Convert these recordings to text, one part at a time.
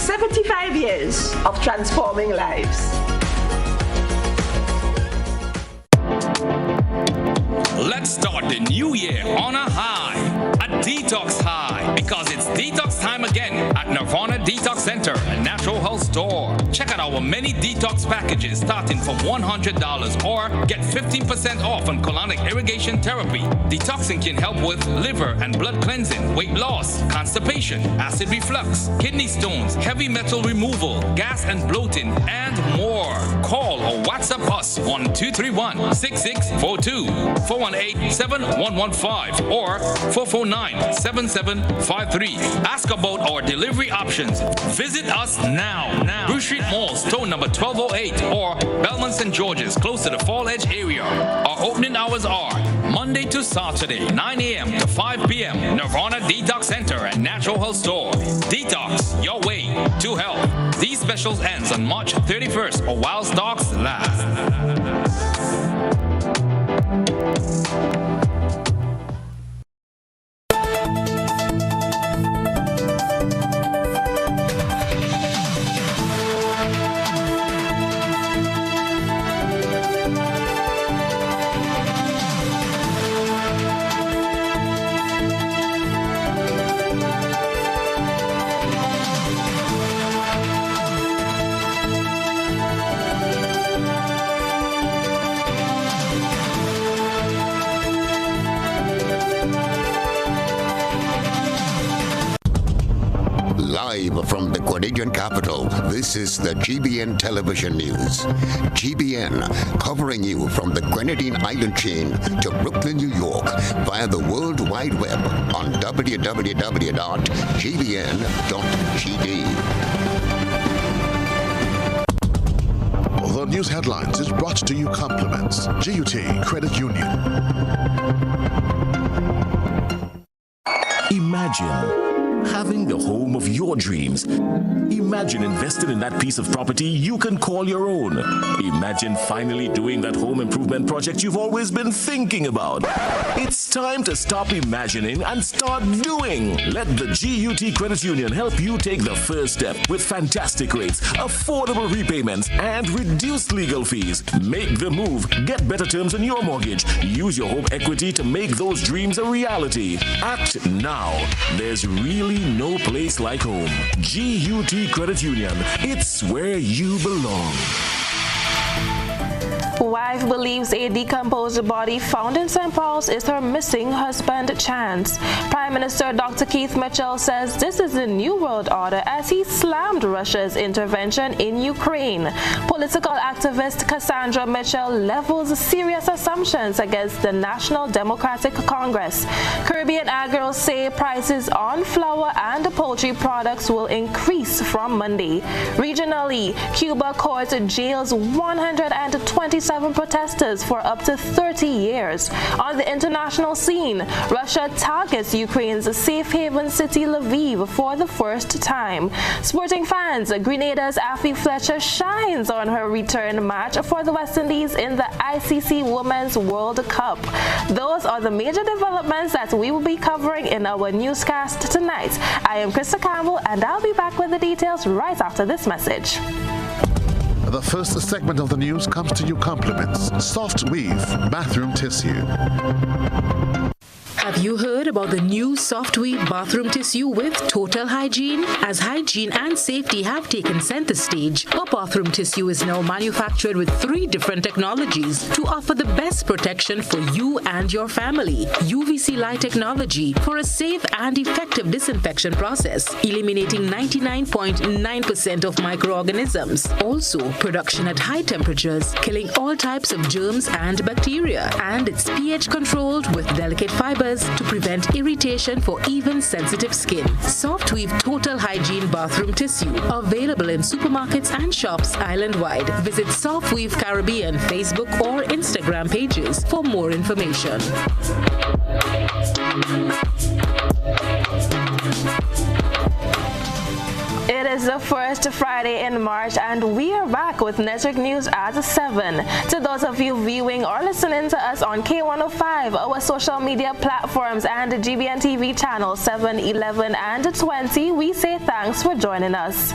75 years of transforming lives. Let's start the new year on a high, a detox high, because it's detox time again at Nirvana Detox Center and Natural Health Store. Check out our many detox packages starting from $100 or get 15% off on colonic irrigation therapy. Detoxing can help with liver and blood cleansing, weight loss, constipation, acid reflux, kidney stones, heavy metal removal, gas and bloating, and more. Call or WhatsApp us on 231-6642, 418-7115, or 449-7753. Ask about our delivery options. Visit us now. Bruce Street Mall, store number 1208, or Belmont St. George's, close to the Fall Edge area. Our opening hours are Monday to Saturday, 9 a.m. to 5 p.m. Nirvana Detox Center and Natural Health Store. Detox your way to health. These specials ends on March 31st or while stocks last. Live from the Grenadian capital, this is the GBN Television News. GBN, covering you from the Grenadine Island chain to Brooklyn, New York, via the World Wide Web on www.gbn.gd. The news headlines is brought to you compliments GUT Credit Union. Imagine having the home of your dreams. Imagine investing in that piece of property you can call your own. Imagine finally doing that home improvement project you've always been thinking about. It's time to stop imagining and start doing. Let the GUT Credit Union help you take the first step with fantastic rates, affordable repayments, and reduced legal fees. Make the move. Get better terms on your mortgage. Use your home equity to make those dreams a reality. Act now. There's really no place like home. GUT Credit Union. It's where you belong. Wife believes a decomposed body found in St. Paul's is her missing husband, Chance. Prime Minister Dr. Keith Mitchell says this is the new world order as he slammed Russia's intervention in Ukraine. Political activist Cassandra Mitchell levels serious assumptions against the National Democratic Congress. Caribbean agros say prices on flour and poultry products will increase from Monday. Regionally, Cuba court jails 127 protesters for up to 30 years. On the international scene, Russia targets Ukraine's safe haven city Lviv for the first time. Sporting fans, Grenada's Afi Fletcher shines on her return match for the West Indies in the ICC Women's World Cup. Those are the major developments that we will be covering in our newscast tonight. I am Krista Campbell, and I'll be back with the details right after this message. The first segment of the news comes to you compliments Soft Weave Bathroom Tissue. Have you heard about the new Soft Weave bathroom tissue with total hygiene? As hygiene and safety have taken center stage, our bathroom tissue is now manufactured with 3 different technologies to offer the best protection for you and your family. UVC light technology for a safe and effective disinfection process, eliminating 99.9% of microorganisms. Also, production at high temperatures, killing all types of germs and bacteria. And it's pH controlled with delicate fibers to prevent irritation for even sensitive skin. Soft Weave Total Hygiene Bathroom Tissue, available in supermarkets and shops island-wide. Visit Soft Weave Caribbean Facebook or Instagram pages for more information. It is the first Friday in March, and we are back with Network News at 7. To those of you viewing or listening to us on K105, our social media platforms, and the GBN TV channel 7, 11, and 20, we say thanks for joining us.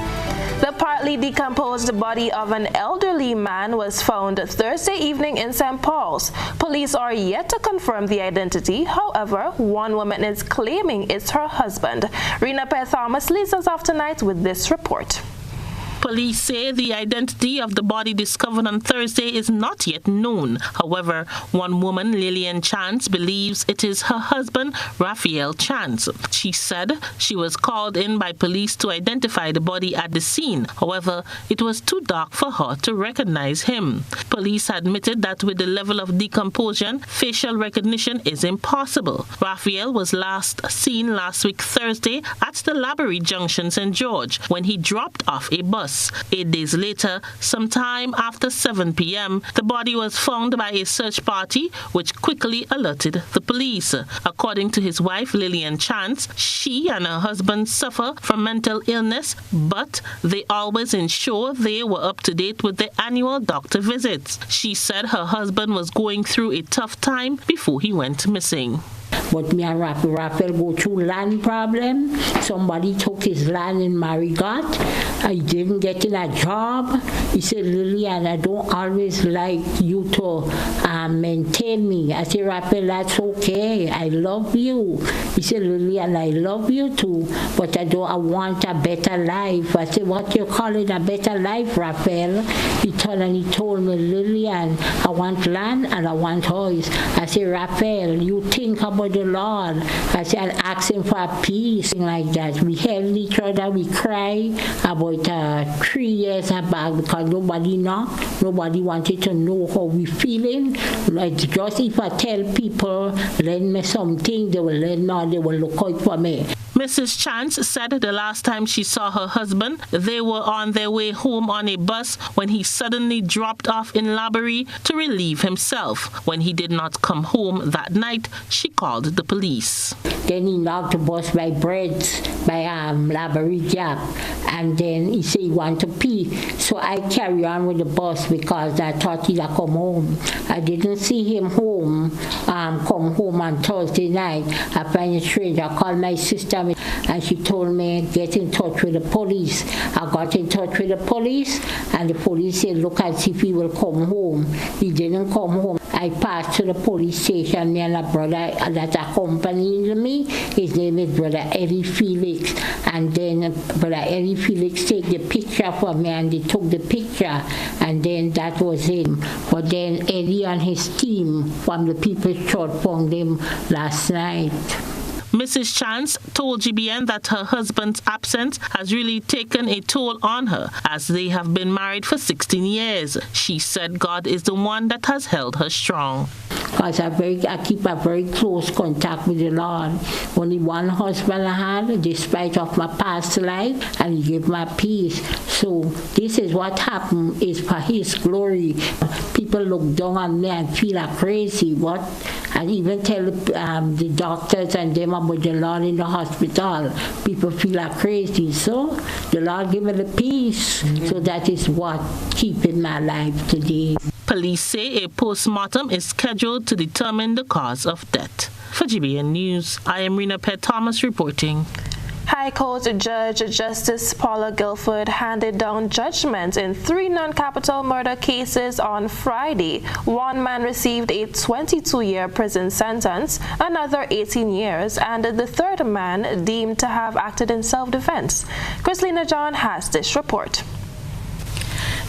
The partly decomposed body of an elderly man was found Thursday evening in St. Paul's. Police are yet to confirm the identity. However, one woman is claiming it's her husband. Rena Thomas leads us off tonight with this report. Police say the identity of the body discovered on Thursday is not yet known. However, one woman, Lillian Chance, believes it is her husband, Raphael Chance. She said she was called in by police to identify the body at the scene. However, it was too dark for her to recognize him. Police admitted that with the level of decomposition, facial recognition is impossible. Raphael was last seen last week Thursday at the Laborie Junction, St. George, when he dropped off a bus. 8 days later, sometime after 7 p.m., the body was found by a search party, which quickly alerted the police. According to his wife, Lillian Chance, she and her husband suffer from mental illness, but they always ensure they were up to date with their annual doctor visits. She said her husband was going through a tough time before he went missing. But me and Raphael go through land problem. Somebody took his land in Marigot. I didn't get in a job. He said, Lillian, I don't always like you to maintain me. I said, Raphael, that's okay. I love you. He said, Lillian, I love you too, but I want a better life. I said, what you call it a better life, Raphael? He turned and he told me, Lillian, I want land and I want house. I said, Raphael, you think about the Lord. I said, ask him for peace, like that. We held each other, we cried about 3 years back because nobody wanted to know how we feeling. Like just if I tell people, lend me something, they will lend me, they will look out for me. Mrs. Chance said the last time she saw her husband, they were on their way home on a bus when he suddenly dropped off in Laborie to relieve himself. When he did not come home that night, she called the police. Then he knocked the bus by Breads, by Laborie Gap, and then he said he wanted to pee. So I carry on with the bus because I thought he'd come home. I didn't see him come home on Thursday night. I find it strange. I called my sister and she told me, get in touch with the police. I got in touch with the police and the police said, look and see if he will come home. He didn't come home. I passed to the police station, me and a brother that accompanied me. His name is Brother Eddie Felix. And then Brother Eddie Felix take the picture for me and they took the picture and then that was him. But then Eddie and his team from the People's Church found him last night. Mrs. Chance told GBN that her husband's absence has really taken a toll on her, as they have been married for 16 years. She said God is the one that has held her strong. Because I keep a very close contact with the Lord. Only one husband I had, despite of my past life, and he gave me peace. So this is what happened, is for his glory. People look down on me and feel like crazy. What? And even tell the doctors and them about the Lord in the hospital. People feel like crazy. So the Lord gave me the peace. So that is what keeping my life today. Police say a post-mortem is scheduled to determine the cause of death. For GBN News, I am Rena Thomas reporting. High Court Judge Justice Paula Guilford handed down judgment in 3 non-capital murder cases on Friday. One man received a 22-year prison sentence, another 18 years, and the third man deemed to have acted in self-defense. Christina John has this report.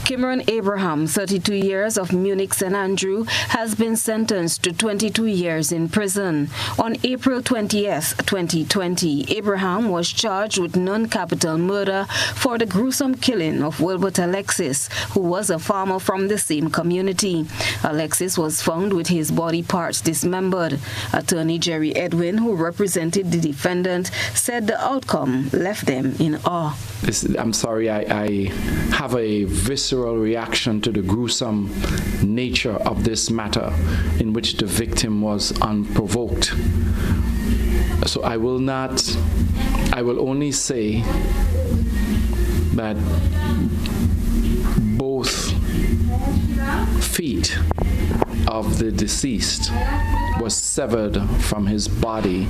Cameron Abraham, 32 years, of Munich St. Andrew, has been sentenced to 22 years in prison. On April 20th, 2020, Abraham was charged with non-capital murder for the gruesome killing of Wilbert Alexis, who was a farmer from the same community. Alexis was found with his body parts dismembered. Attorney Jerry Edwin, who represented the defendant, said the outcome left them in awe. I'm sorry, I have a visceral reaction to the gruesome nature of this matter in which the victim was unprovoked. So I will only say that both feet of the deceased was severed from his body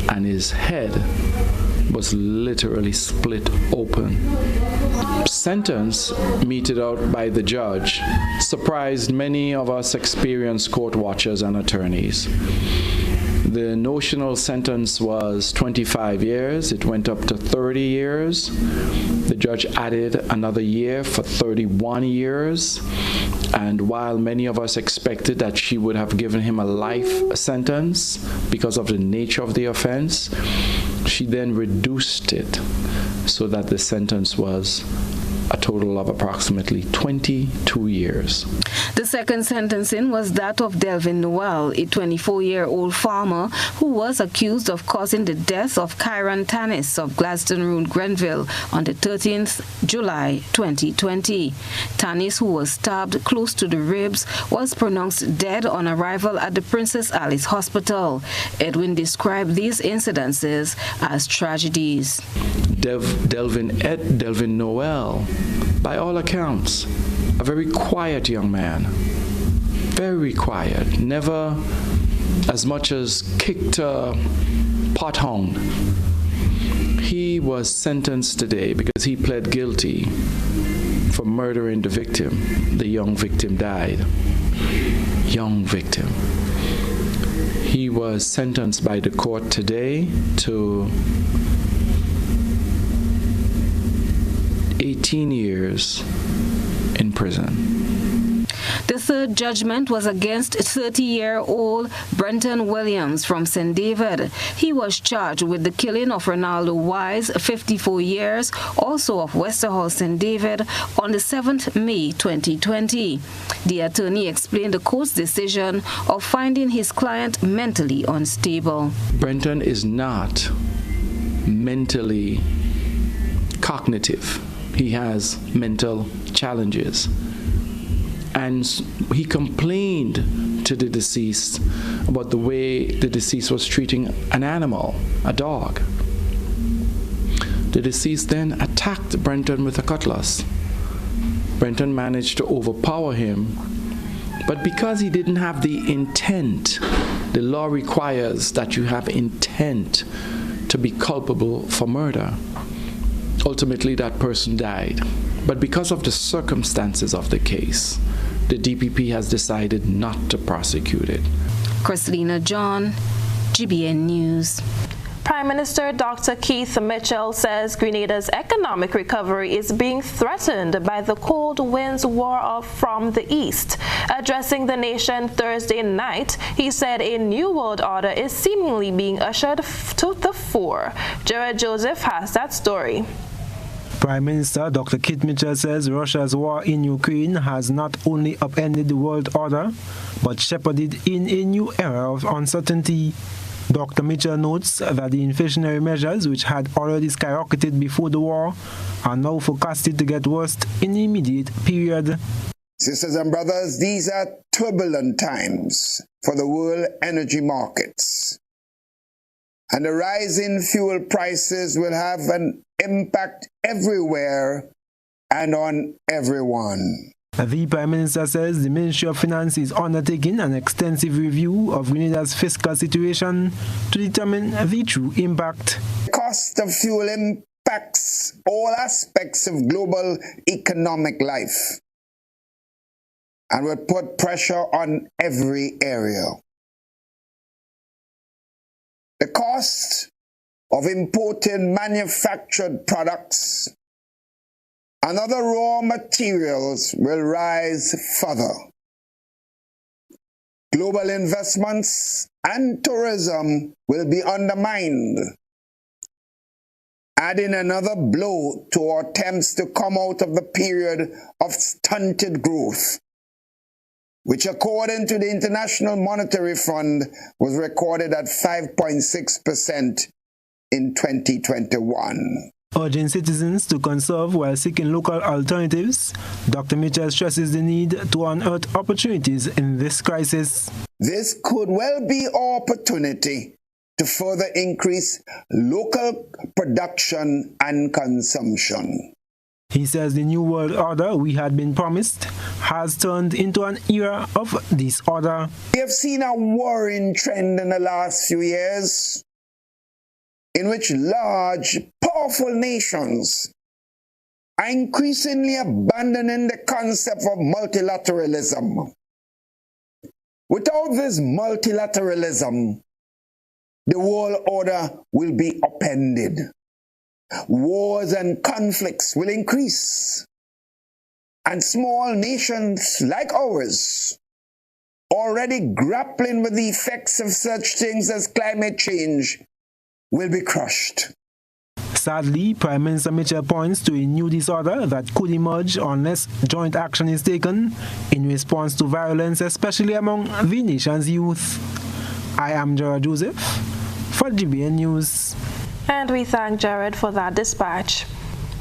and his head was literally split open. Sentence meted out by the judge surprised many of us experienced court watchers and attorneys. The notional sentence was 25 years. It went up to 30 years. The judge added another year for 31 years. And while many of us expected that she would have given him a life sentence because of the nature of the offense, she then reduced it so that the sentence was a total of approximately 22 years. The second sentencing was that of Delvin Noel, a 24-year-old farmer who was accused of causing the death of Kyron Tannis of Gladstone Road, Grenville on the 13th July 2020. Tannis, who was stabbed close to the ribs, was pronounced dead on arrival at the Princess Alice Hospital. Edwin described these incidences as tragedies. Delvin Noel, by all accounts, a very quiet young man, very quiet, never as much as kicked a pothound. He was sentenced today because he pled guilty for murdering the victim. The young victim died. Young victim. He was sentenced by the court today to 18 years in prison. The third judgment was against 30-year-old Brenton Williams from St. David. He was charged with the killing of Ronaldo Wise, 54 years, also of Westerhall, St. David, on the 7th May 2020. The attorney explained the court's decision of finding his client mentally unstable. Brenton is not mentally cognitive. He has mental challenges. And he complained to the deceased about the way the deceased was treating an animal, a dog. The deceased then attacked Brenton with a cutlass. Brenton managed to overpower him, but because he didn't have the intent, the law requires that you have intent to be culpable for murder. Ultimately, that person died. But because of the circumstances of the case, the DPP has decided not to prosecute it. Christina John, GBN News. Prime Minister Dr. Keith Mitchell says Grenada's economic recovery is being threatened by the cold winds from the east. Addressing the nation Thursday night, he said a new world order is seemingly being ushered to the fore. Jared Joseph has that story. Prime Minister Dr. Keith Mitchell says Russia's war in Ukraine has not only upended the world order, but shepherded in a new era of uncertainty. Dr. Mitchell notes that the inflationary measures, which had already skyrocketed before the war, are now forecasted to get worse in the immediate period. Sisters and brothers, these are turbulent times for the world energy markets. And the rise in fuel prices will have an impact everywhere and on everyone. The Prime Minister says the Ministry of Finance is undertaking an extensive review of Grenada's fiscal situation to determine the true impact. The cost of fuel impacts all aspects of global economic life and will put pressure on every area. The cost of importing manufactured products and other raw materials will rise further. Global investments and tourism will be undermined, adding another blow to our attempts to come out of the period of stunted growth, which according to the International Monetary Fund was recorded at 5.6% in 2021. Urging citizens to conserve while seeking local alternatives, Dr. Mitchell stresses the need to unearth opportunities in this crisis. This could well be our opportunity to further increase local production and consumption. He says the New World Order we had been promised has turned into an era of disorder. We have seen a worrying trend in the last few years in which large, powerful nations are increasingly abandoning the concept of multilateralism. Without this multilateralism, the world order will be upended. Wars and conflicts will increase. And small nations like ours, already grappling with the effects of such things as climate change, will be crushed. Sadly, Prime Minister Mitchell points to a new disorder that could emerge unless joint action is taken in response to violence, especially among the nation's youth. I am Gerard Joseph for GBN News. And we thank Jared for that dispatch.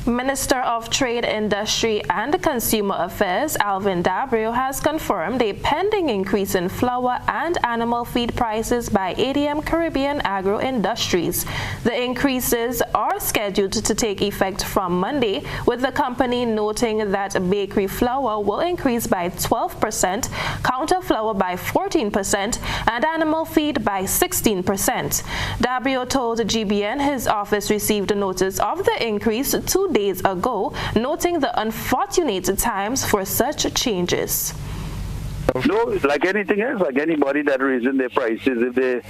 Minister of Trade, Industry and Consumer Affairs Alvin Dabrio has confirmed a pending increase in flour and animal feed prices by ADM Caribbean Agro Industries. The increases are scheduled to take effect from Monday, with the company noting that bakery flour will increase by 12%, counter flour by 14%, and animal feed by 16%. Dabrio told GBN his office received a notice of the increase 2 days ago, noting the unfortunate times for such changes. No, like anything else, like anybody that raising their prices, if the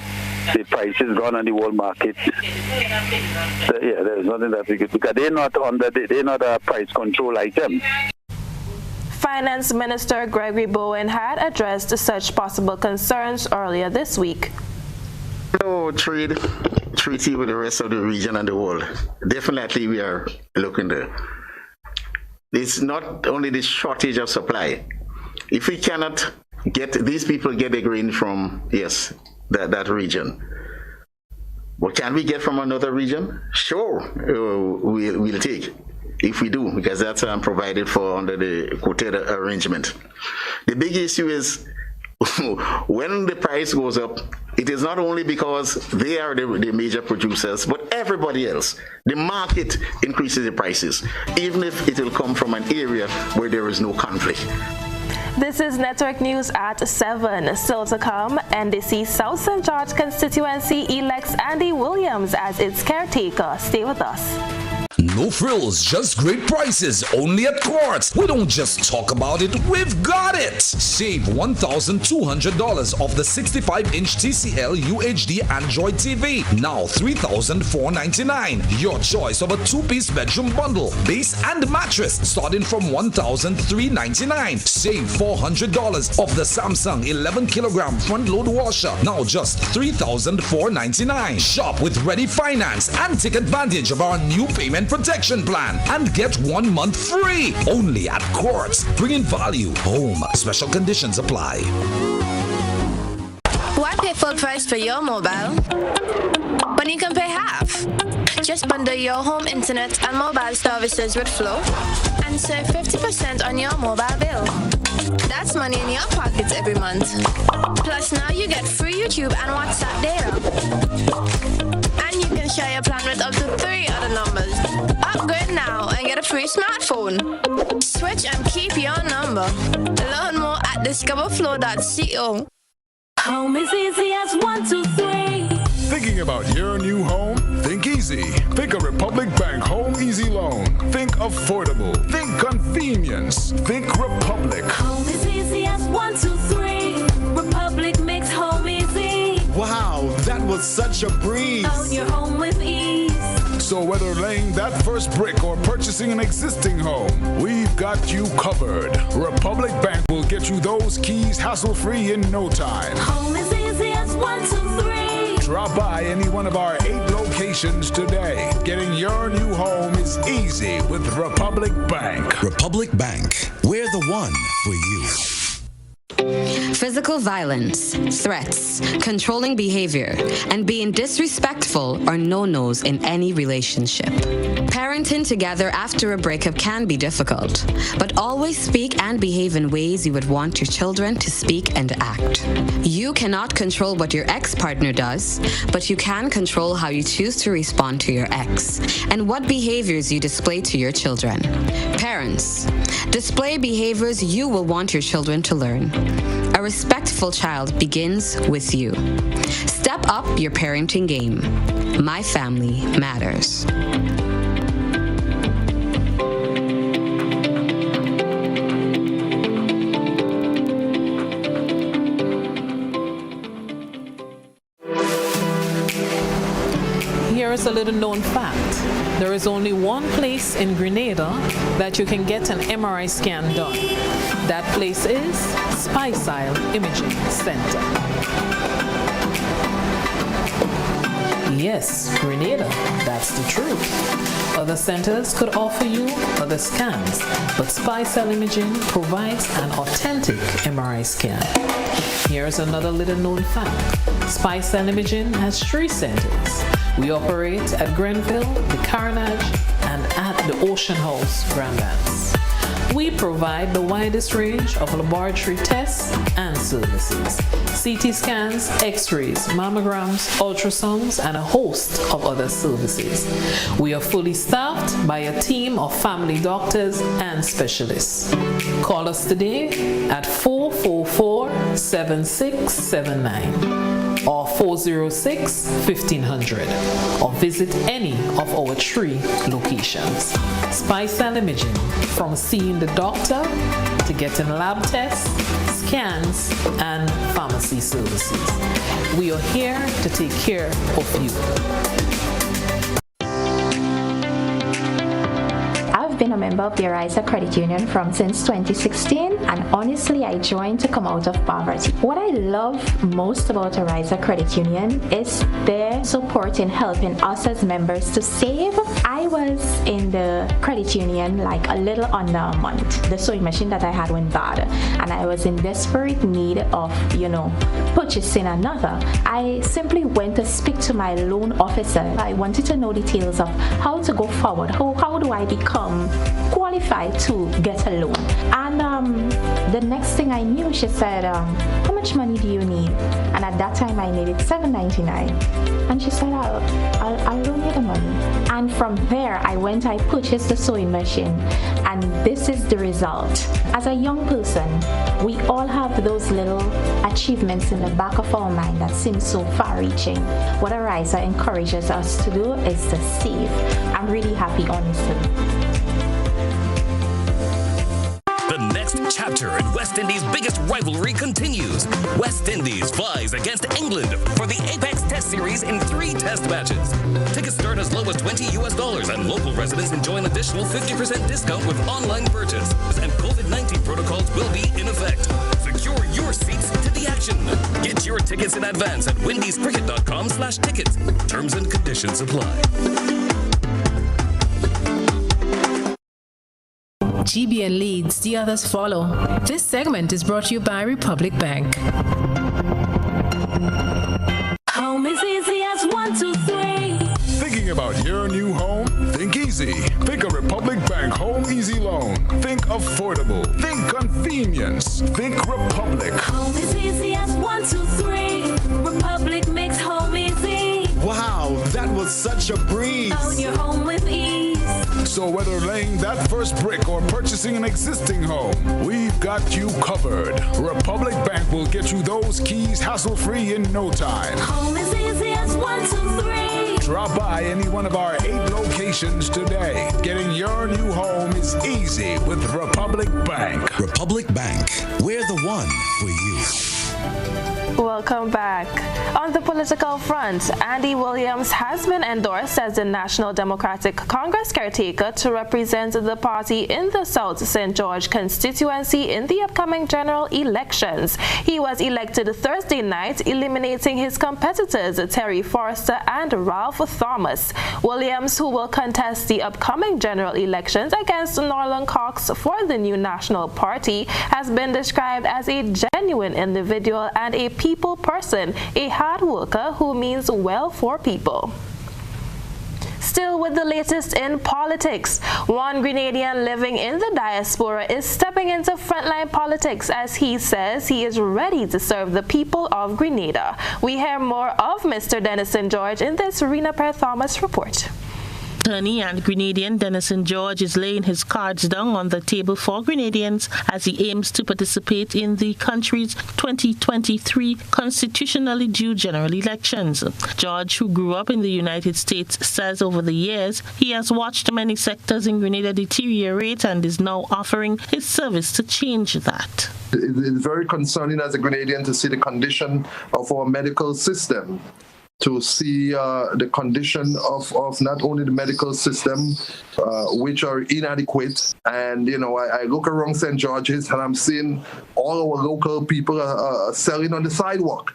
prices gone on the world market, yeah, there's nothing that we could, because they're not a price control item. Finance Minister Gregory Bowen had addressed such possible concerns earlier this week. No trade treaty with the rest of the region and the world. Definitely we are looking there. It's not only the shortage of supply. If we cannot get these people get the grain from, yes, that region. What can we get from another region? Sure, we'll take. If we do, because that's provided for under the quoted arrangement. The big issue is when the price goes up, it is not only because they are the major producers, but everybody else. The market increases the prices, even if it will come from an area where there is no conflict. This is Network News at 7. Still to come, NDC South St. George constituency elects Andy Williams as its caretaker. Stay with us. No frills, just great prices, only at Quartz. We don't just talk about it, we've got it. Save $1,200 off the 65-inch TCL UHD Android TV. Now $3,499. Your choice of a 2-piece bedroom bundle, base and mattress, starting from $1,399. Save $400 off the Samsung 11-kilogram front-load washer. Now just $3,499. Shop with Ready Finance and take advantage of our new payment protection plan and get 1 month free. Only at Quartz, bringing value home. Special conditions apply. Why pay full price for your mobile when you can pay half? Just bundle your home internet and mobile services with Flow and save 50% on your mobile bill. That's money in your pockets every month. Plus now you get free YouTube and WhatsApp data. And you can share your plan with up to 3 other numbers. Upgrade now and get a free smartphone. Switch and keep your number. Learn more at discoverflow.co. Home is easy as 1, 2, 3. Thinking about your new home? Think easy. Think a Republic Bank Home Easy Loan. Think affordable. Think convenience. Think Republic. Home is easy as 1, 2, 3. Republic makes home easy. Wow, that was such a breeze. Own your home with ease. So whether laying that first brick or purchasing an existing home, we've got you covered. Republic Bank will get you those keys hassle-free in no time. Home is easy as 1, 2, 3. Drop by any one of our 8 locations today. Getting your new home is easy with Republic Bank. Republic Bank, we're the one for you. Physical violence, threats, controlling behavior, and being disrespectful are no-nos in any relationship. Parenting together after a breakup can be difficult, but always speak and behave in ways you would want your children to speak and act. You cannot control what your ex-partner does, but you can control how you choose to respond to your ex and what behaviors you display to your children. Parents, display behaviors you will want your children to learn. A respectful child begins with you. Step up your parenting game. My family matters. Here is a little known fact. There is only one place in Grenada that you can get an MRI scan done. That place is Spicile Imaging Center. Yes, Grenada, that's the truth. Other centers could offer you other scans, but Spicile Imaging provides an authentic MRI scan. Here's another little known fact. Spicile Imaging has 3 centers. We operate at Grenville, the Carnage, and at the Ocean House, Grandlands. We provide the widest range of laboratory tests and services. CT scans, x-rays, mammograms, ultrasounds, and a host of other services. We are fully staffed by a team of family doctors and specialists. Call us today at 444-7679. or 406-1500, or visit any of our 3 locations. Spicile Imaging, from seeing the doctor to getting lab tests, scans, and pharmacy services. We are here to take care of you. I've been a member of the Ariza Credit Union since 2016, and honestly I joined to come out of poverty. What I love most about Ariza Credit Union is their support in helping us as members to save. I was in the credit union like a little under a month. The sewing machine that I had went bad, and I was in desperate need of, purchasing another. I simply went to speak to my loan officer. I wanted to know details of how to go forward. How do I become qualified to get a loan? And the next thing I knew, she said, how much money do you need? And at that time I needed $7.99, and she said, I'll loan you the money. And from there I purchased the sewing machine, and this is the result. As a young person, we all have those little achievements in the back of our mind that seem so far-reaching. What Ariza encourages us to do is to save. I'm really happy, honestly. The next chapter in West Indies' biggest rivalry continues. West Indies flies against England for the Apex Test Series in 3 test matches. Tickets start as low as $20 and local residents enjoy an additional 50% discount with online purchase. And COVID-19 protocols will be in effect. Secure your seats to the action. Get your tickets in advance at windiescricket.com/tickets. Terms and conditions apply. GBN leads, the others follow. This segment is brought to you by Republic Bank. Home is easy as 1, 2, 3. Thinking about your new home? Think easy. Think a Republic Bank Home Easy Loan. Think affordable. Think convenience. Think Republic. Home is easy as 1, 2, 3. Republic makes home easy. Wow, that was such a breeze. Own your home with ease. So whether laying that first brick or purchasing an existing home, we've got you covered. Republic Bank will get you those keys hassle-free in no time. Home is easy as 1, 2, 3. Drop by any one of our 8 locations today. Getting your new home is easy with Republic Bank. Republic Bank, we're the one for you. Welcome back. On the political front, Andy Williams has been endorsed as the National Democratic Congress caretaker to represent the party in the South St. George constituency in the upcoming general elections. He was elected Thursday night, eliminating his competitors Terry Forrester and Ralph Thomas. Williams, who will contest the upcoming general elections against Norland Cox for the new National Party, has been described as a genuine individual and a people person, a hard worker who means well for people. Still with the latest in politics, one Grenadian living in the diaspora is stepping into frontline politics as he says he is ready to serve the people of Grenada. We hear more of Mr. Denison George in this Rena Per Thomas report. Attorney and Grenadian Denison George is laying his cards down on the table for Grenadians as he aims to participate in the country's 2023 constitutionally due general elections. George, who grew up in the United States, says over the years he has watched many sectors in Grenada deteriorate and is now offering his service to change that. It's very concerning as a Grenadian to see the condition of our medical system, to see the condition of not only the medical system, which are inadequate. And, you know, I look around St. George's and I'm seeing all our local people selling on the sidewalk.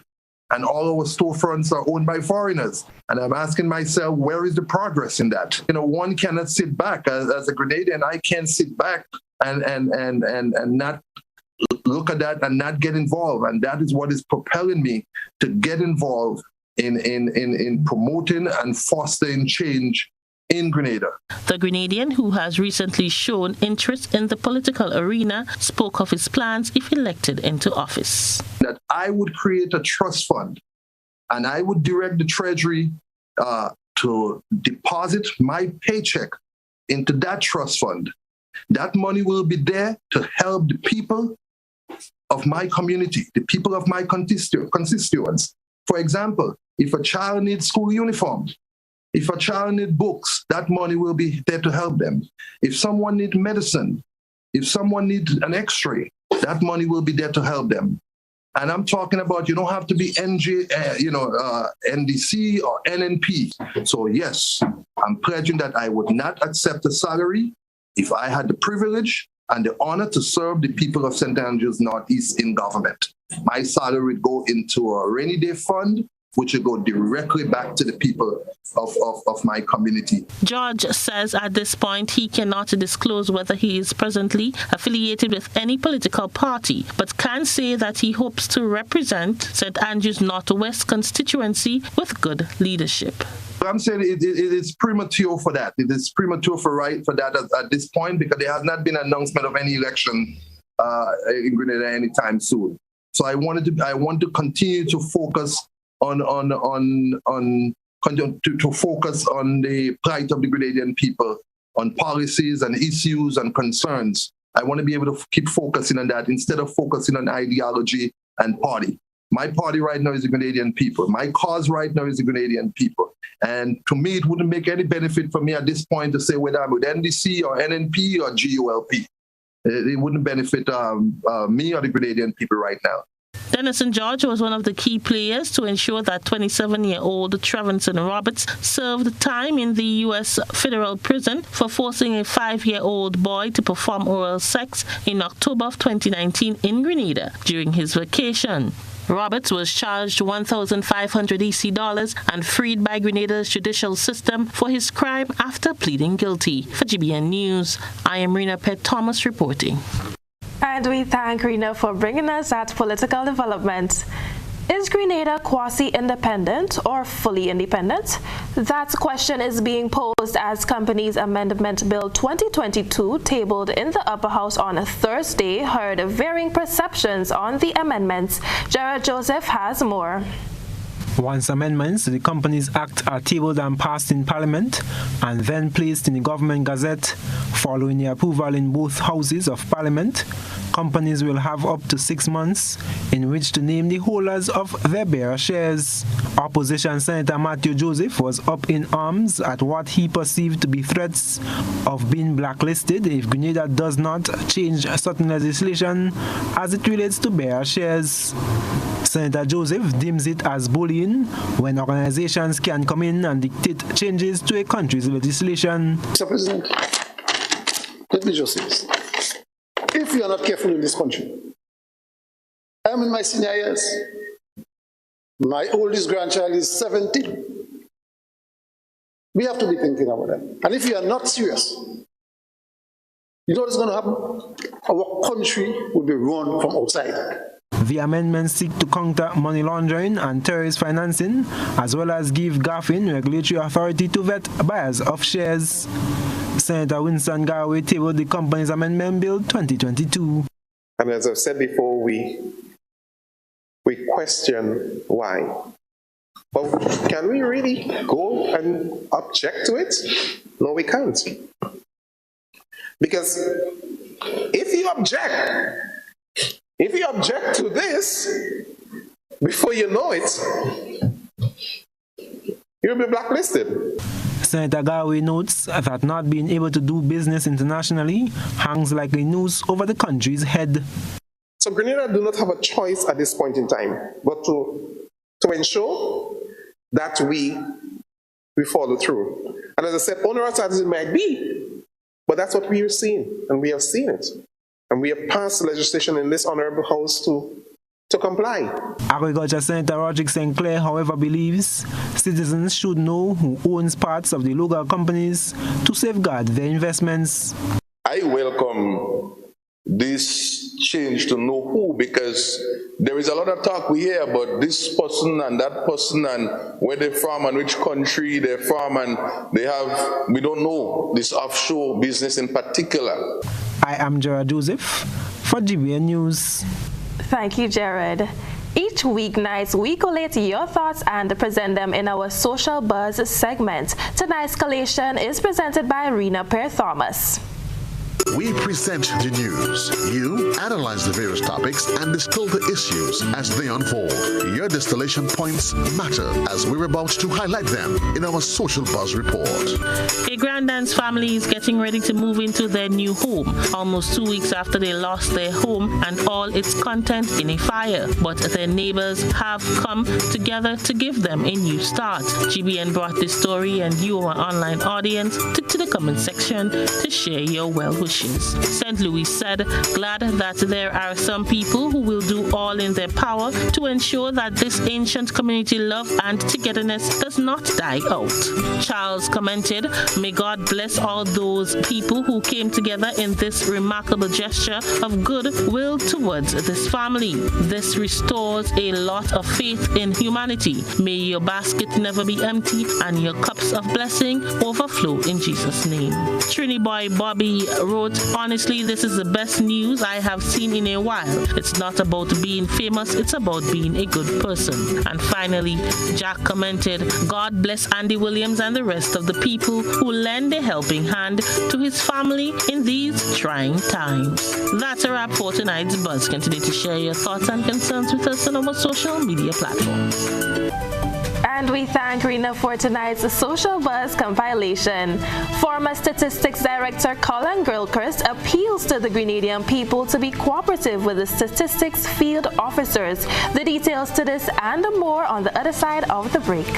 And all our storefronts are owned by foreigners. And I'm asking myself, where is the progress in that? You know, one cannot sit back. As a Grenadian, I can't sit back and not look at that and not get involved. And that is what is propelling me to get involved in promoting and fostering change in Grenada. The Grenadian, who has recently shown interest in the political arena, spoke of his plans if elected into office. That I would create a trust fund and I would direct the Treasury to deposit my paycheck into that trust fund. That money will be there to help the people of my community, the people of my constituents. For example, if a child needs school uniforms, if a child needs books, that money will be there to help them. If someone needs medicine, if someone needs an x-ray, that money will be there to help them. And I'm talking about, you don't have to be NDC or NNP. So yes, I'm pledging that I would not accept a salary if I had the privilege and the honor to serve the people of St. Andrews Northeast in government. My salary would go into a rainy day fund, which will go directly back to the people of my community. George says at this point he cannot disclose whether he is presently affiliated with any political party, but can say that he hopes to represent St. Andrews Northwest constituency with good leadership. I'm saying it is premature for that. It is premature for that at this point, because there has not been an announcement of any election in Grenada anytime soon. So I want to continue to focus on focus on the plight of the Grenadian people, on policies and issues and concerns. I want to be able to keep focusing on that instead of focusing on ideology and party. My party right now is the Grenadian people. My cause right now is the Grenadian people. And to me, it wouldn't make any benefit for me at this point to say whether I'm with NDC or NNP or GULP. It wouldn't benefit me or the Grenadian people right now. Denison George was one of the key players to ensure that 27-year-old Trevinson Roberts served time in the U.S. federal prison for forcing a 5-year-old boy to perform oral sex in October of 2019 in Grenada during his vacation. Roberts was charged $1,500 EC and freed by Grenada's judicial system for his crime after pleading guilty. For GBN News, I am Rena Pett Thomas reporting. And we thank Rena for bringing us that political development. Is Grenada quasi-independent or fully independent? That question is being posed as Companies Amendment Bill 2022, tabled in the Upper House on Thursday, heard varying perceptions on the amendments. Jared Joseph has more. Once amendments to the Companies Act are tabled and passed in Parliament and then placed in the Government Gazette, following the approval in both houses of Parliament, companies will have up to 6 months in which to name the holders of their bearer shares. Opposition Senator Matthew Joseph was up in arms at what he perceived to be threats of being blacklisted if Grenada does not change certain legislation as it relates to bearer shares. Senator Joseph deems it as bullying when organizations can come in and dictate changes to a country's legislation. Mr. President, let me just say this. If we are not careful in this country, I am in my senior years. My oldest grandchild is 17. We have to be thinking about that. And if we are not serious, you know what's going to happen? Our country will be run from outside. The amendments seek to counter money laundering and terrorist financing, as well as give GAFIN regulatory authority to vet buyers of shares. Senator Winston Garway tabled the Companies Amendment Bill 2022. And as I've said before, we question why. But can we really go and object to it? No, we can't. Because if you object to this, before you know it, you'll be blacklisted. Senator Garway notes that not being able to do business internationally hangs like a noose over the country's head. So Grenada do not have a choice at this point in time, but to ensure that we follow through. And as I said, onerous as it might be, but that's what we are seeing, and we have seen it. And we have passed legislation in this honorable house to comply. Agriculture Senator Roderick St. Clair, however, believes citizens should know who owns parts of the local companies to safeguard their investments. I welcome this change to know who, because there is a lot of talk we hear about this person and that person and where they from and which country they're from, and we don't know this offshore business in particular. I am Gerard Joseph for GBN News. Thank you, Jared. Each weeknight, we collate your thoughts and present them in our Social Buzz segment. Tonight's collation is presented by Rena Pear-Thomas. We present the news. You analyze the various topics and distill the issues as they unfold. Your distillation points matter as we're about to highlight them in our Social Buzz report. A Grandance family is getting ready to move into their new home, almost 2 weeks after they lost their home and all its content in a fire. But their neighbors have come together to give them a new start. GBN brought this story and you, our online audience, to the comment section to share your well wishes. St. Louis said, glad that there are some people who will do all in their power to ensure that this ancient community love and togetherness does not die out. Charles commented, may God bless all those people who came together in this remarkable gesture of goodwill towards this family. This restores a lot of faith in humanity. May your basket never be empty and your cups of blessing overflow in Jesus' name. Trini Boy Bobby wrote, honestly, this is the best news I have seen in a while. It's not about being famous, it's about being a good person. And finally, Jack commented, God bless Andy Williams and the rest of the people who lend a helping hand to his family in these trying times. That's a wrap for tonight's Buzz. Continue to share your thoughts and concerns with us on our social media platforms. And we thank Rena for tonight's Social Buzz compilation. Former Statistics Director Colin Gilchrist appeals to the Grenadian people to be cooperative with the statistics field officers. The details to this and more on the other side of the break.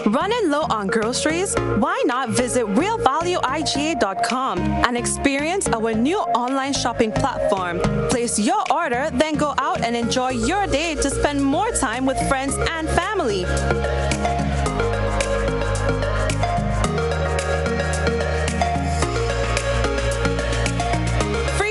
Running low on groceries? Why not visit realvalueiga.com and experience our new online shopping platform? Place your order, then go out and enjoy your day to spend more time with friends and family.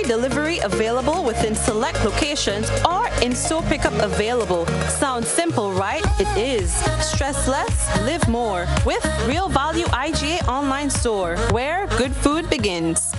Delivery available within select locations or in-store pickup available. Sounds simple, right? It is. Stress less, live more with Real Value IGA online store, where good food begins.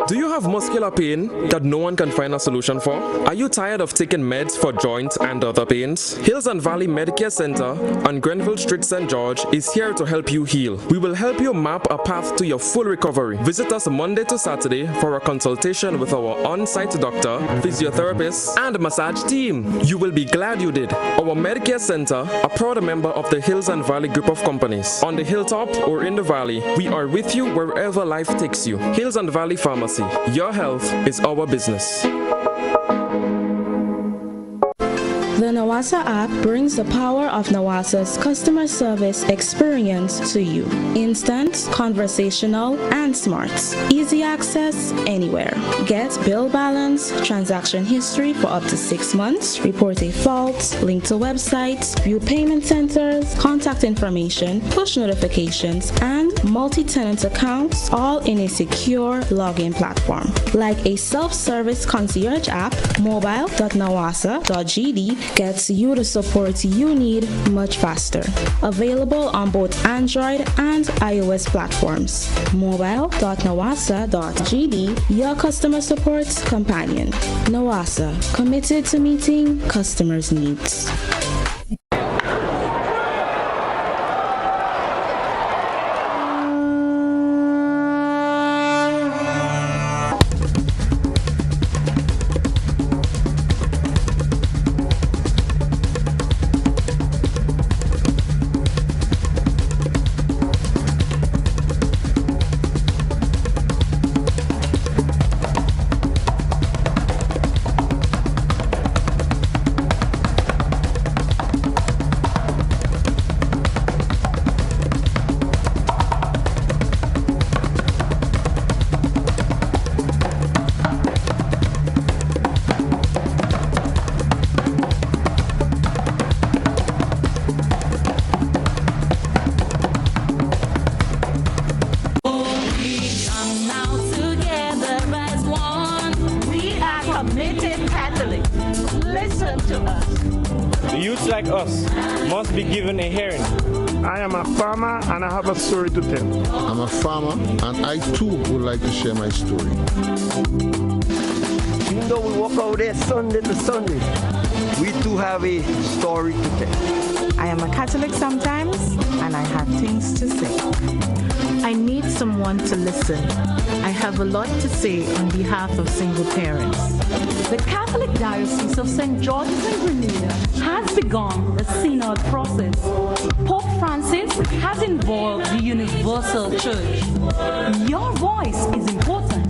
Do you have muscular pain that no one can find a solution for? Are you tired of taking meds for joints and other pains? Hills and Valley Medicare Center on Grenville Street, St. George is here to help you heal. We will help you map a path to your full recovery. Visit us Monday to Saturday for a consultation with our on-site doctor, physiotherapist, and massage team. You will be glad you did. Our Medicare Center, a proud member of the Hills and Valley group of companies. On the hilltop or in the valley, we are with you wherever life takes you. Hills and Valley Pharmacy. Pharmacy. Your health is our business. The Nawasa app brings the power of Nawasa's customer service experience to you. Instant, conversational, and smart. Easy access anywhere. Get bill balance, transaction history for up to 6 months, report a fault, link to websites, view payment centers, contact information, push notifications, and multi-tenant accounts, all in a secure login platform. Like a self-service concierge app, mobile.nawasa.gd gets you the support you need much faster. Available on both Android and iOS platforms. Mobile.nawasa.gd, your customer support companion. Nawasa, committed to meeting customers' needs. Like us must be given a hearing. I am a farmer and I have a story to tell. I'm a farmer and I too would like to share my story. Even though we walk out there Sunday to Sunday, we too have a story to tell. I am a Catholic sometimes and I have things to say. I need someone to listen. I have a lot to say on behalf of single parents. The Catholic Diocese of St. George's and Grenada has begun the synod process. Pope Francis has involved the Universal Church. Your voice is important.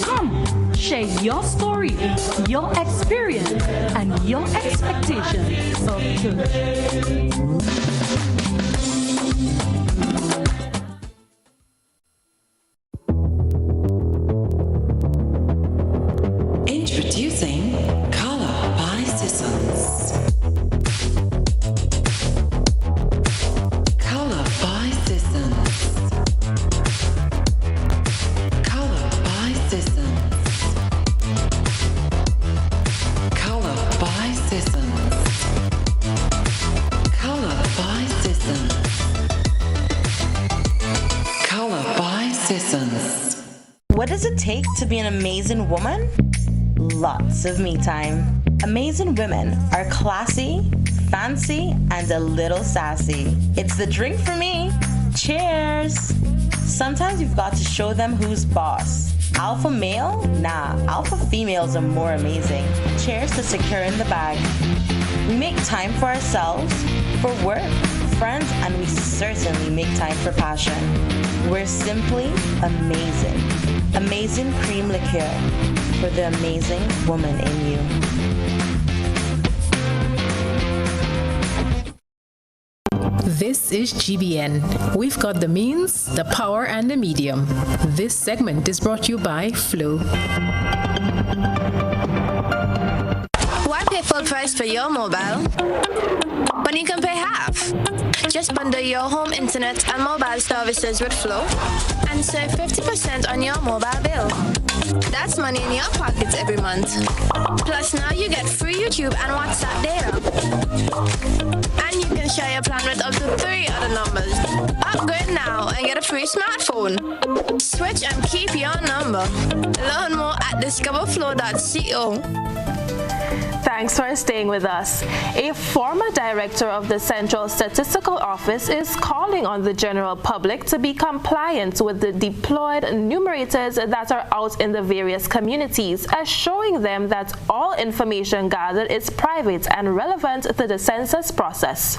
Come, share your story, your experience, and your expectations of church. What does it take to be an amazing woman? Lots of me time. Amazing women are classy, fancy, and a little sassy. It's the drink for me. Cheers! Sometimes you've got to show them who's boss. Alpha male? Nah, alpha females are more amazing. Cheers to securing the bag. We make time for ourselves, for work, friends, and we certainly make time for passion. We're simply amazing. Amazing cream liqueur for the amazing woman in you. This is GBN. We've got the means, the power, and the medium. This segment is brought to you by Flow. Why pay full price for your mobile when you can pay half? Just bundle your home internet and mobile services with Flow and save 50% on your mobile bill. That's money in your pocket every month. Plus now you get free YouTube and WhatsApp data. And you can share your plan with up to 3 other numbers. Upgrade now and get a free smartphone. Switch and keep your number. Learn more at discoverflow.co. Thanks for staying with us. A former director of the Central Statistical Office is calling on the general public to be compliant with the deployed numerators that are out in the various communities, assuring them that all information gathered is private and relevant to the census process.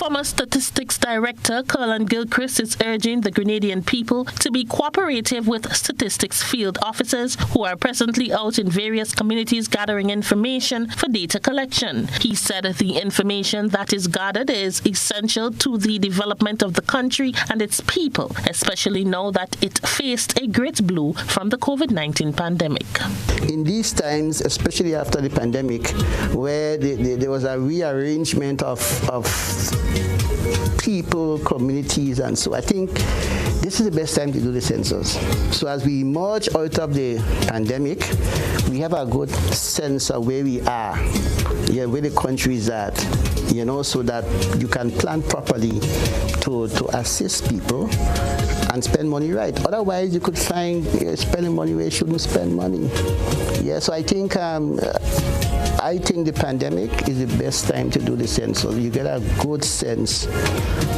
Former Statistics Director Colin Gilchrist is urging the Grenadian people to be cooperative with statistics field officers who are presently out in various communities gathering information for data collection. He said the information that is gathered is essential to the development of the country and its people, especially now that it faced a great blow from the COVID-19 pandemic. In these times, especially after the pandemic, where there was a rearrangement of people, communities, and so I think this is the best time to do the census. So as we emerge out of the pandemic, we have a good sense of where we are, where the country is at, so that you can plan properly to assist people and spend money right. Otherwise, you could find spending money where you shouldn't spend money. So I think the pandemic is the best time to do the census. You get a good sense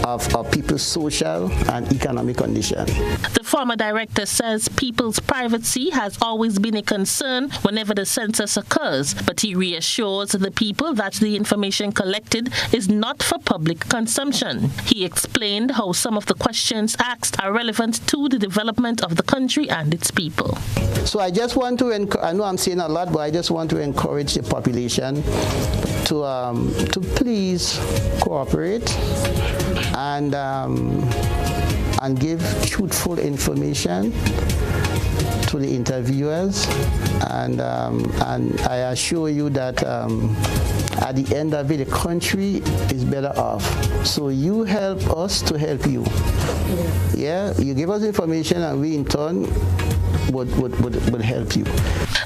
of people's social and economic condition. The former director says people's privacy has always been a concern whenever the census occurs, but he reassures the people that the information collected is not for public consumption. He explained how some of the questions asked are relevant to the development of the country and its people. So I just want to, I know I'm saying a lot, but I just want to encourage the population to please cooperate and give truthful information to the interviewers, and I assure you that at the end of it, the country is better off. So you help us to help you. You give us information, and we in turn would help you.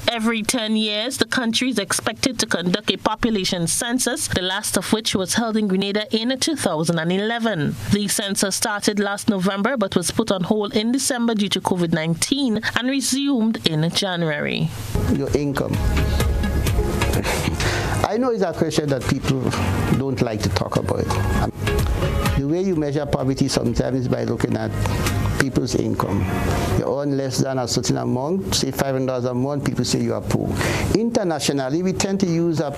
Every 10 years, the country is expected to conduct a population census, the last of which was held in Grenada in 2011. The census started last November but was put on hold in December due to COVID-19 and resumed in January. Your income. I know it's a question that people don't like to talk about. The way you measure poverty sometimes is by looking at people's income. You earn less than a certain amount, say $500 a month, people say you are poor. Internationally, we tend to use an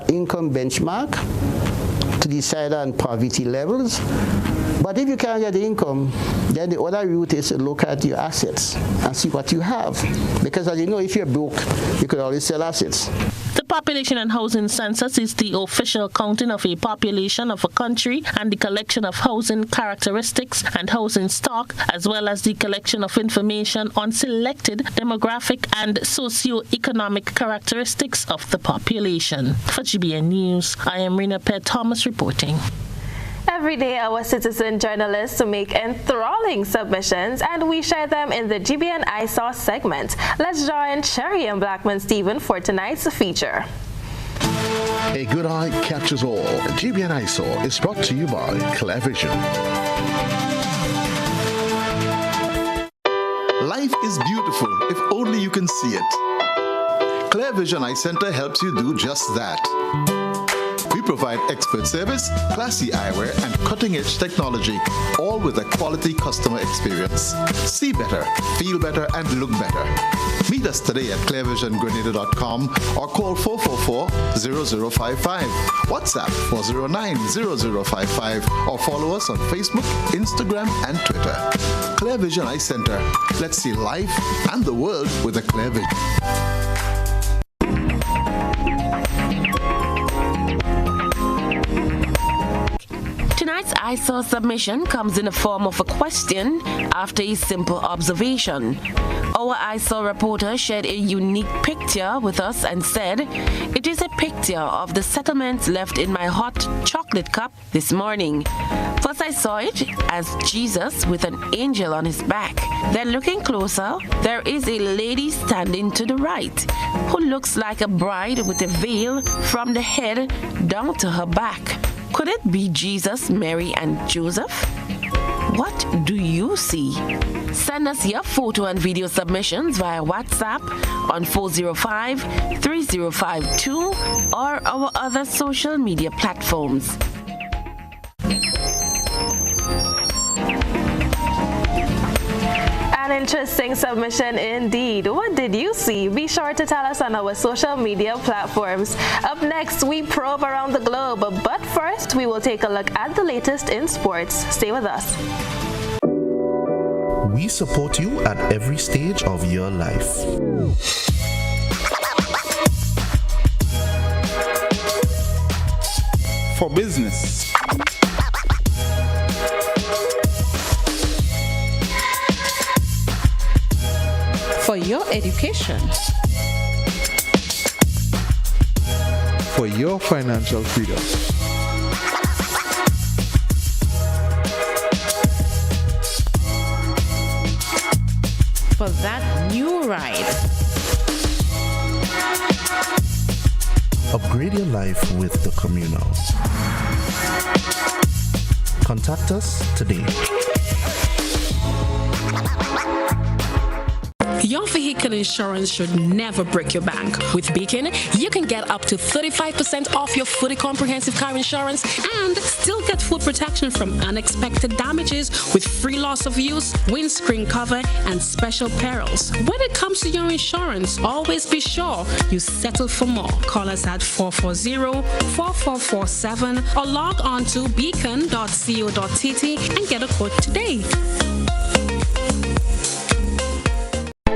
income benchmark to decide on poverty levels. But if you can't get the income, then the other route is to look at your assets and see what you have. Because as you know, if you're broke, you could always sell assets. The population and housing census is the official counting of a population of a country and the collection of housing characteristics and housing stock, as well as the collection of information on selected demographic and socio-economic characteristics of the population. For GBN News, I am Rena Pett Thomas reporting. Every day, our citizen journalists make enthralling submissions, and we share them in the GBN ISAW segment. Let's join Cherry and Blackman Stephen for tonight's feature. A good eye catches all. GBN ISAW is brought to you by Clearvision. Life is beautiful if only you can see it. Clearvision Eye Center helps you do just that. We provide expert service, classy eyewear, and cutting-edge technology, all with a quality customer experience. See better, feel better, and look better. Meet us today at clearvisiongrenada.com or call 444-0055, WhatsApp 409-0055, or follow us on Facebook, Instagram, and Twitter. Clearvision Eye Center. Let's see life and the world with a clear vision. Tonight's ISAW submission comes in the form of a question after a simple observation. Our ISAW reporter shared a unique picture with us and said, "It is a picture of the settlement left in my hot chocolate cup this morning. First I saw it as Jesus with an angel on his back. Then looking closer, there is a lady standing to the right who looks like a bride with a veil from the head down to her back. Could it be Jesus, Mary, and Joseph? What do you see?" Send us your photo and video submissions via WhatsApp on 405-3052 or our other social media platforms. And interesting submission indeed. What did you see? Be sure to tell us on our social media platforms. Up next, we probe around the globe, but first, we will take a look at the latest in sports. Stay with us. We support you at every stage of your life. For business, for your education, for your financial freedom, for that new ride. Upgrade your life with the Communal. Contact us today. Your vehicle insurance should never break your bank. With Beacon, you can get up to 35% off your fully comprehensive car insurance and still get full protection from unexpected damages with free loss of use, windscreen cover, and special perils. When it comes to your insurance, always be sure you settle for more. Call us at 440-4447 or log on to beacon.co.tt and get a quote today.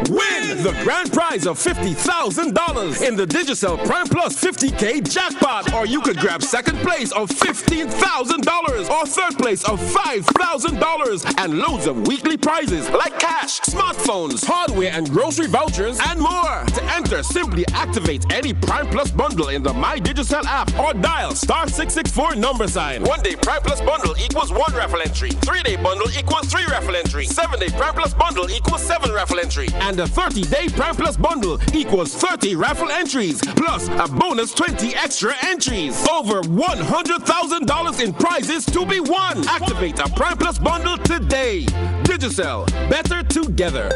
Win the grand prize of $50,000 in the Digicel Prime Plus 50K jackpot, or you could grab second place of $15,000 or third place of $5,000 and loads of weekly prizes like cash, smartphones, hardware and grocery vouchers, and more. To enter, simply activate any Prime Plus bundle in the My Digicel app or dial *664 #. 1 day Prime Plus bundle equals 1 raffle entry. 3 day bundle equals 3 raffle entry. 7 day Prime Plus bundle equals 7 raffle entry. And the 30-day Prime Plus bundle equals 30 raffle entries, plus a bonus 20 extra entries. Over $100,000 in prizes to be won. Activate a Prime Plus bundle today. Digicel, better together.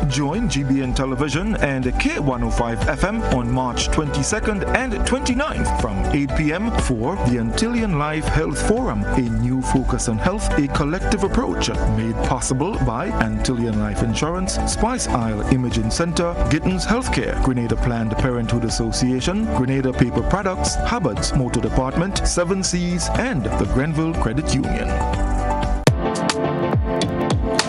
Join GBN Television and K105 FM on March 22nd and 29th from 8 p.m. for the Antillean Life Health Forum, a new focus on health, a collective approach, made possible by Antillean Life Insurance, Spice Isle Imaging Center, Gittins Healthcare, Grenada Planned Parenthood Association, Grenada Paper Products, Hubbard's Motor Department, 7 Seas, and the Grenville Credit Union.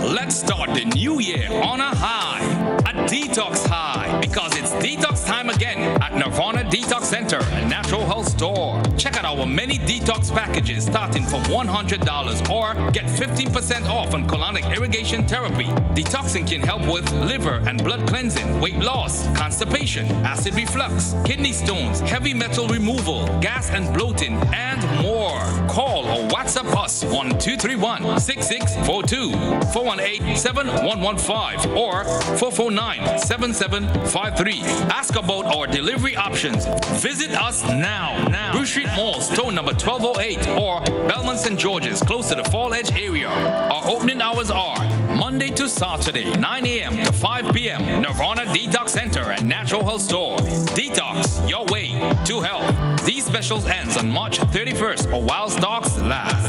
Let's start the new year on a high, a detox high, because it's detox time again at Nirvana Detox Center and Natural Health Store. Check out our many detox packages starting from $100 or get 15% off on colonic irrigation therapy. Detoxing can help with liver and blood cleansing, weight loss, constipation, acid reflux, kidney stones, heavy metal removal, gas and bloating, and more. Call or WhatsApp us on 231-6642, 418-7115, or 449-7753. Ask about our delivery options. Visit us now. Bruce Street Mall, store number 1208, or Belmont St. George's, close to the Fall Edge area. Our opening hours are Monday to Saturday, 9 a.m. to 5 p.m. Nirvana Detox Center and Natural Health Store. Detox your way to health. These specials ends on March 31st or while stocks last.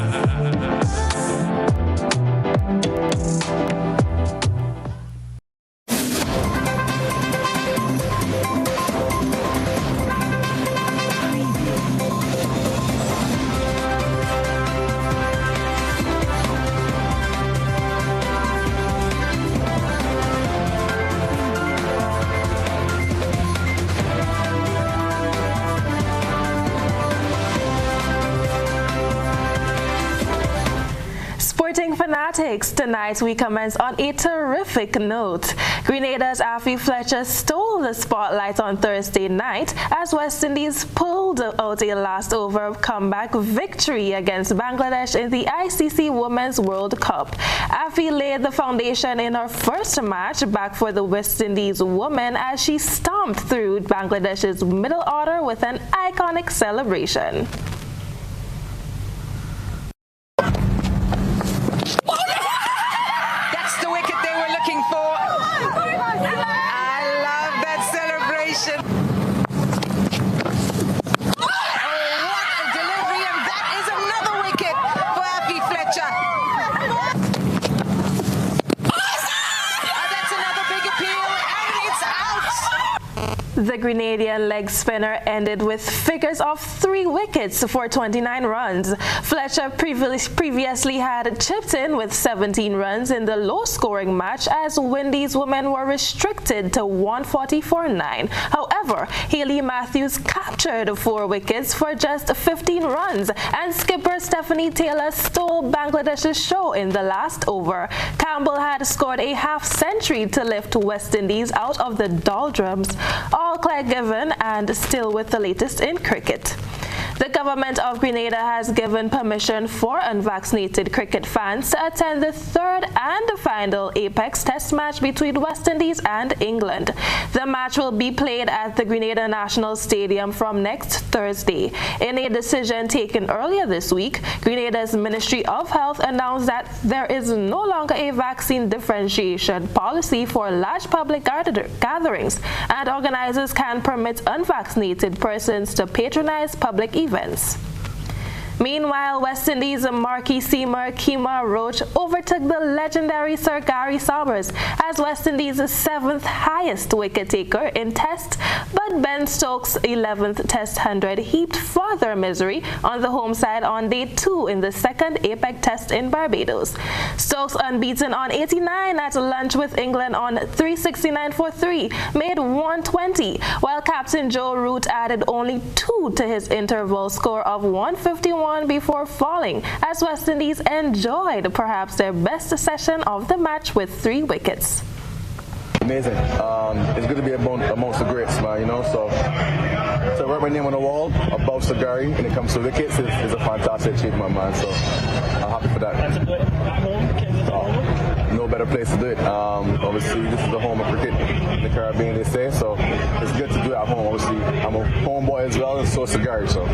Fanatics, tonight we commence on a terrific note. Grenada's Afi Fletcher stole the spotlight on Thursday night as West Indies pulled out a last-over comeback victory against Bangladesh in the ICC Women's World Cup. Afi laid the foundation in her first match back for the West Indies women as she stomped through Bangladesh's middle order with an iconic celebration. The Grenadian leg spinner ended with figures of 3 wickets for 29 runs. Fletcher previously had chipped in with 17 runs in the low-scoring match as Windies women were restricted to 140 for 9. However, Hayley Matthews captured 4 wickets for just 15 runs, and skipper Stephanie Taylor stole Bangladesh's show in the last over. Campbell had scored a half-century to lift West Indies out of the doldrums. All clear given, and still with the latest in cricket. The government of Grenada has given permission for unvaccinated cricket fans to attend the third and final Apex Test match between West Indies and England. The match will be played at the Grenada National Stadium from next Thursday. In a decision taken earlier this week, Grenada's Ministry of Health announced that there is no longer a vaccine differentiation policy for large public gatherings, and organizers can permit unvaccinated persons to patronize public events. Meanwhile, West Indies marquee seamer Kemar Roach overtook the legendary Sir Gary Sobers as West Indies' 7th highest wicket taker in Test, but Ben Stokes' 11th Test 100 heaped further misery on the home side on day 2 in the second Apex Test in Barbados. Stokes, unbeaten on 89 at lunch with England on 369 for 3, made 120, while Captain Joe Root added only 2 to his interval score of 151 before falling, as West Indies enjoyed perhaps their best session of the match with 3 wickets. Amazing. It's good to be amongst the greats, man, you know, so to write my name on the wall above Sagari when it comes to wickets is a fantastic achievement, man, so I'm happy for that. No better place to do it. Obviously, this is the home of cricket in the Caribbean, they say, so it's good to do it at home. Obviously, I'm a homeboy as well, and so is Sagari, so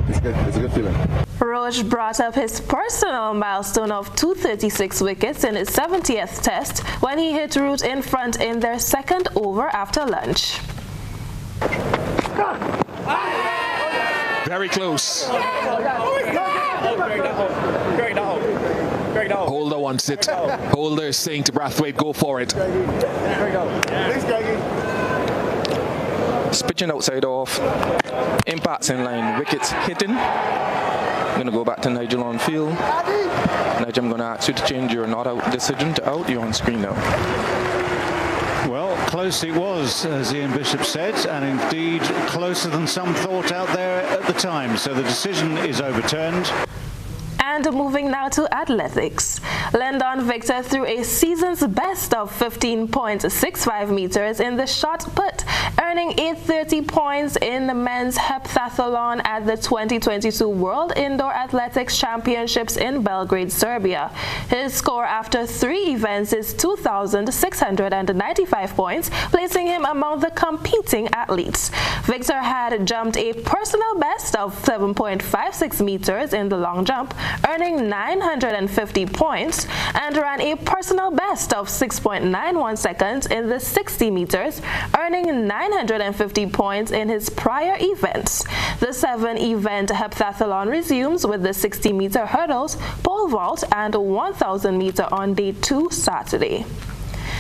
it's good. It's a good feeling. Roach brought up his personal milestone of 236 wickets in his 70th Test when he hit Root in front in their second over after lunch. Very close. Holder wants it. Holder is saying to Brathwaite, go for it. It's pitching outside off. Impacts in line. Wickets hitting. I'm going to go back to Nigel on field. Nigel, I'm going to ask you to change your not out decision to out. You're on screen now. Well, close it was, as Ian Bishop said, and indeed closer than some thought out there at the time. So the decision is overturned. And moving now to athletics. Lyndon Victor threw a season's best of 15.65 meters in the shot put, earning 830 points in the men's heptathlon at the 2022 World Indoor Athletics Championships in Belgrade, Serbia. His score after 3 events is 2,695 points, placing him among the competing athletes. Victor had jumped a personal best of 7.56 meters in the long jump, earning 950 points, and ran a personal best of 6.91 seconds in the 60 meters, earning 950 points in his prior events. The 7-event heptathlon resumes with the 60-meter hurdles, pole vault, and 1,000 meter on day 2 Saturday.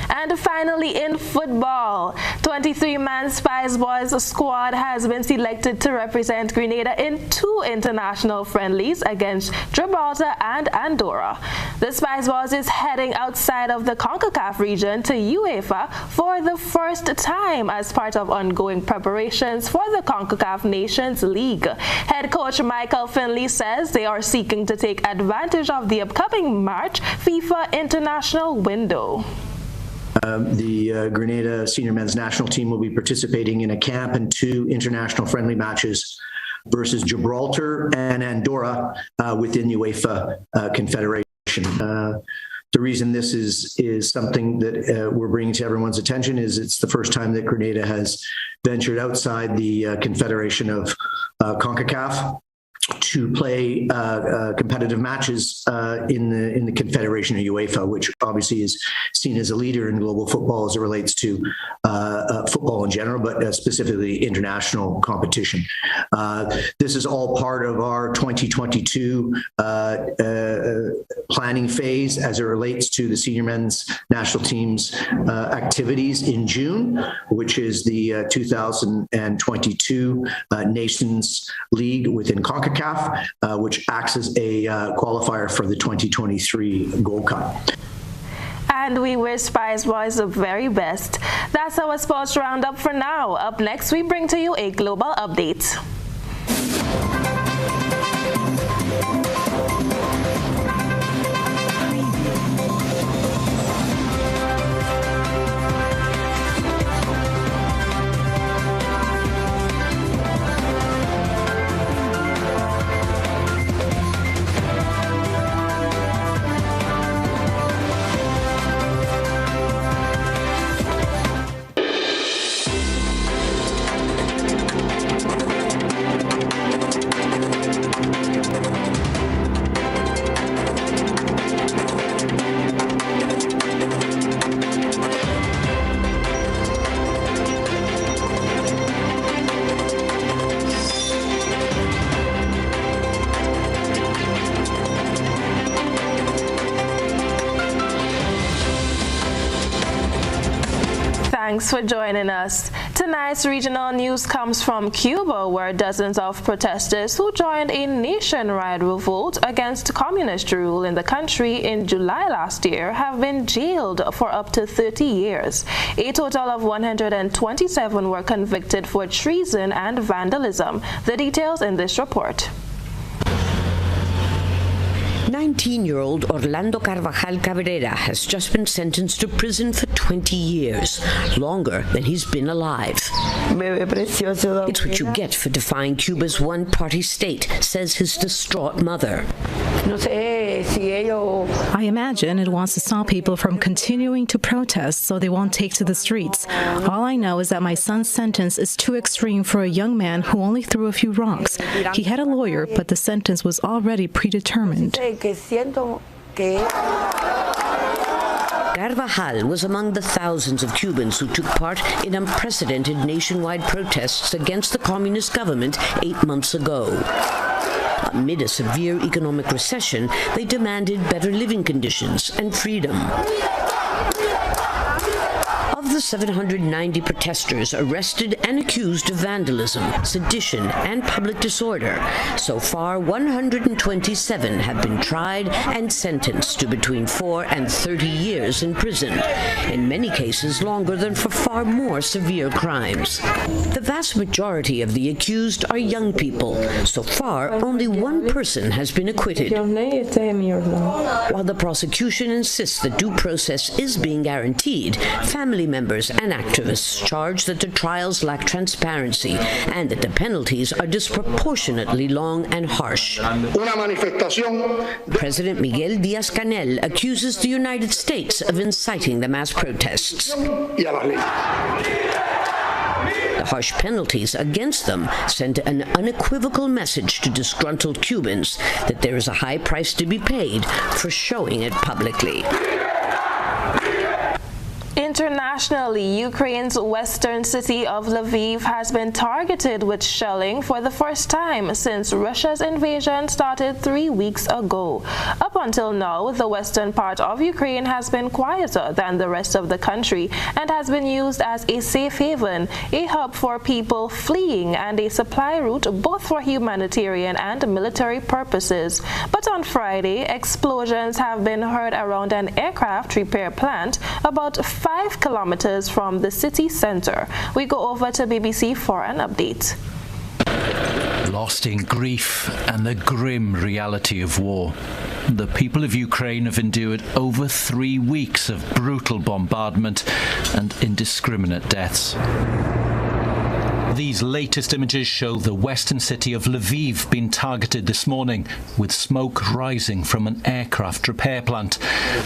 And finally, in football, 23-man Spice Boys squad has been selected to represent Grenada in 2 international friendlies against Gibraltar and Andorra. The Spice Boys is heading outside of the CONCACAF region to UEFA for the first time as part of ongoing preparations for the CONCACAF Nations League. Head coach Michael Finley says they are seeking to take advantage of the upcoming March FIFA international window. The Grenada senior men's national team will be participating in a camp and 2 international friendly matches versus Gibraltar and Andorra within the UEFA Confederation. The reason this is something that we're bringing to everyone's attention is it's the first time that Grenada has ventured outside the Confederation of CONCACAF. to play competitive matches in the Confederation of UEFA, which obviously is seen as a leader in global football as it relates to football in general, but specifically international competition. This is all part of our 2022 planning phase as it relates to the senior men's national team's activities in June, which is the 2022 Nations League within CONCACAF, which acts as a qualifier for the 2023 Gold Cup. And we wish Spice Boys the very best. That's our sports roundup for now. Up next, we bring to you a global update. Thanks for joining us. Tonight's regional news comes from Cuba, where dozens of protesters who joined a nationwide revolt against communist rule in the country in July last year have been jailed for up to 30 years. A total of 127 were convicted for treason and vandalism. The details in this report. 19-year-old Orlando Carvajal Cabrera has just been sentenced to prison for 20 years, longer than he's been alive. It's what you get for defying Cuba's one-party state, says his distraught mother. I imagine it wants to stop people from continuing to protest so they won't take to the streets. All I know is that my son's sentence is too extreme for a young man who only threw a few rocks. He had a lawyer, but the sentence was already predetermined. Carvajal was among the thousands of Cubans who took part in unprecedented nationwide protests against the communist government 8 months ago. Amid a severe economic recession, they demanded better living conditions and freedom. Of the 790 protesters arrested and accused of vandalism, sedition, and public disorder, so far 127 have been tried and sentenced to between 4 and 30 years in prison, in many cases longer than for far more severe crimes. The vast majority of the accused are young people. So far, only one person has been acquitted. While the prosecution insists that due process is being guaranteed, family members and activists charge that the trials lack transparency and that the penalties are disproportionately long and harsh. President Miguel Díaz-Canel accuses the United States of inciting the mass protests. The harsh penalties against them send an unequivocal message to disgruntled Cubans that there is a high price to be paid for showing it publicly. Internationally, Ukraine's western city of Lviv has been targeted with shelling for the first time since Russia's invasion started 3 weeks ago. Up until now, the western part of Ukraine has been quieter than the rest of the country and has been used as a safe haven, a hub for people fleeing, and a supply route both for humanitarian and military purposes. But on Friday, explosions have been heard around an aircraft repair plant about 5 kilometers from the city center. We go over to BBC for an update. Lost in grief and the grim reality of war, the people of Ukraine have endured over 3 weeks of brutal bombardment and indiscriminate deaths. These latest images show the western city of Lviv being targeted this morning, with smoke rising from an aircraft repair plant.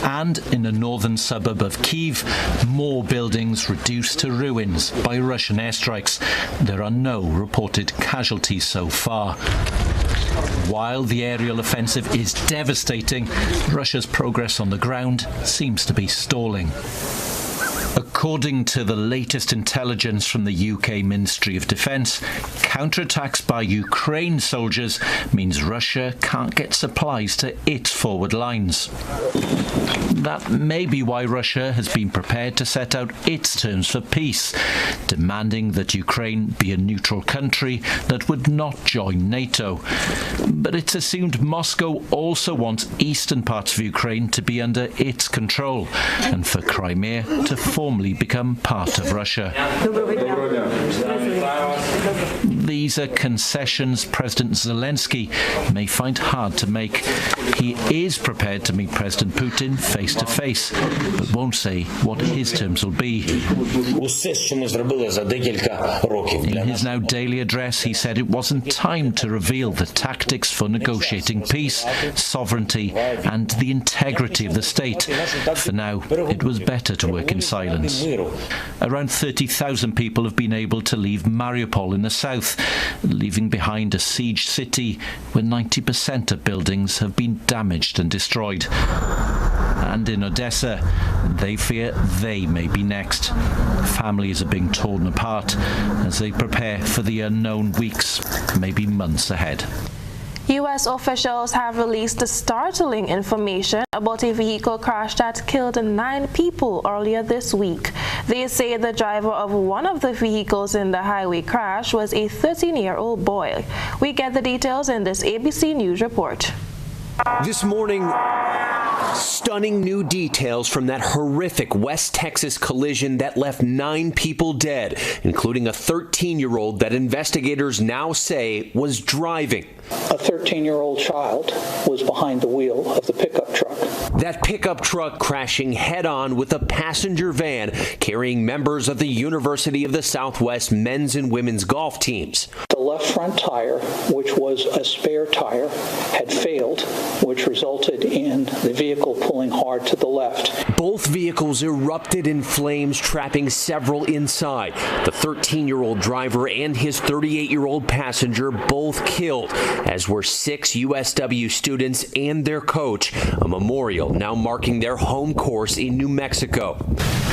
And in the northern suburb of Kyiv, more buildings reduced to ruins by Russian airstrikes. There are no reported casualties so far. while the aerial offensive is devastating, Russia's progress on the ground seems to be stalling. According to the latest intelligence from the UK Ministry of Defence, counterattacks by Ukraine soldiers means Russia can't get supplies to its forward lines. That may be why Russia has been prepared to set out its terms for peace, demanding that Ukraine be a neutral country that would not join NATO. But it's assumed Moscow also wants eastern parts of Ukraine to be under its control, and for Crimea to formally become part of Russia. These are concessions President Zelensky may find hard to make. He is prepared to meet President Putin face to face, but won't say what his terms will be. In his now daily address, he said it wasn't time to reveal the tactics for negotiating peace, sovereignty, and the integrity of the state. For now, it was better to work in silence. Around 30,000 people have been able to leave Mariupol in the south, leaving behind a siege city where 90% of buildings have been damaged and destroyed. And in Odessa, they fear they may be next. Families are being torn apart as they prepare for the unknown weeks, maybe months ahead. U.S. officials have released startling information about a vehicle crash that killed 9 people earlier this week. They say the driver of one of the vehicles in the highway crash was a 13-year-old boy. We get the details in this ABC News report. This morning, stunning new details from that horrific West Texas collision that left 9 people dead, including a 13-year-old that investigators now say was driving. A 13-year-old child was behind the wheel of the pickup truck. That pickup truck crashing head-on with a passenger van carrying members of the University of the Southwest men's and women's golf teams. The left front tire, which was a spare tire, had failed, which resulted in the vehicle pulling hard to the left. Both vehicles erupted in flames, trapping several inside. The 13-year-old driver and his 38-year-old passenger both killed, as were 6 USW students and their coach, a memorial now marking their home course in New Mexico.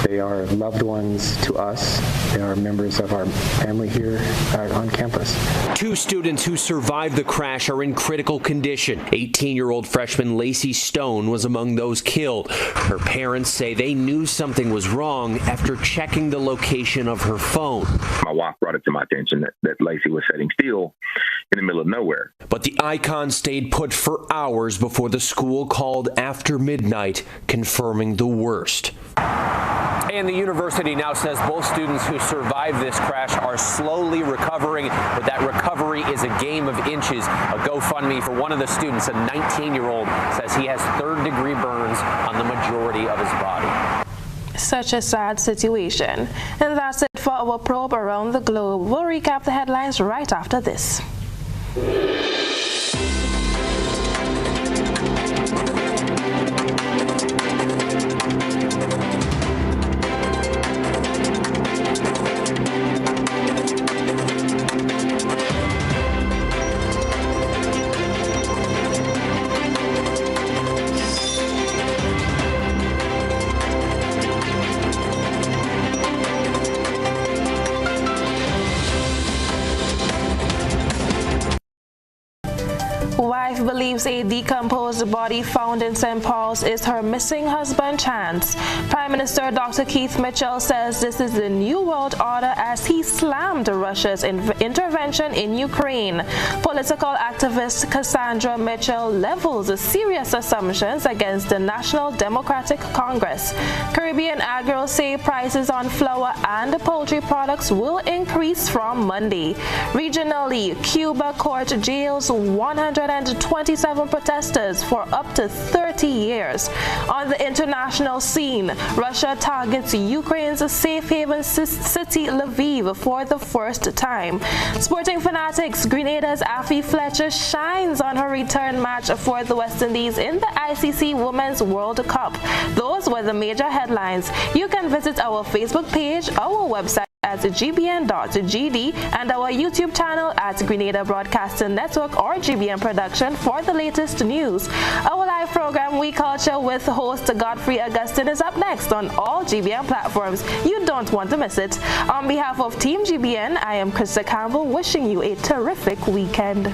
They are loved ones to us. They are members of our family here on campus. 2 students who survived the crash are in critical condition. 18-year-old freshman Lacey Stone was among those killed. Her parents say they knew something was wrong after checking the location of her phone. My wife brought it to my attention that Lacey was sitting still in the middle of nowhere. But the icon stayed put for hours before the school called after midnight, confirming the worst. And the university now says both students who survived this crash are slowly recovering, but that recovery is a game of inches. A GoFundMe for one of the students, a 19-year-old, says he has third-degree burns on the majority of his body. Such a sad situation. And that's it for our probe around the globe. We'll recap the headlines right after this. Wife believes a decomposed body found in St. Paul's is her missing husband Chance. Prime Minister Dr. Keith Mitchell says this is the new world order as he slammed Russia's intervention in Ukraine. Political activist Cassandra Mitchell levels serious assumptions against the National Democratic Congress. Caribbean agros say prices on flour and poultry products will increase from Monday. Regionally, Cuba court jails 127 protesters for up to 30 years. On the international scene, Russia targets Ukraine's safe haven city Lviv for the first time. Sporting fanatics, Grenada's Afi Fletcher shines on her return match for the West Indies in the ICC Women's World Cup. Those were the major headlines. You can visit our Facebook page, our website, at gbn.gd and our YouTube channel at Grenada Broadcasting Network or GBN Production for the latest news. Our live program, We Culture, with host Godfrey Augustine is up next on all GBN platforms. You don't want to miss it. On behalf of Team GBN, I am Krista Campbell, wishing you a terrific weekend.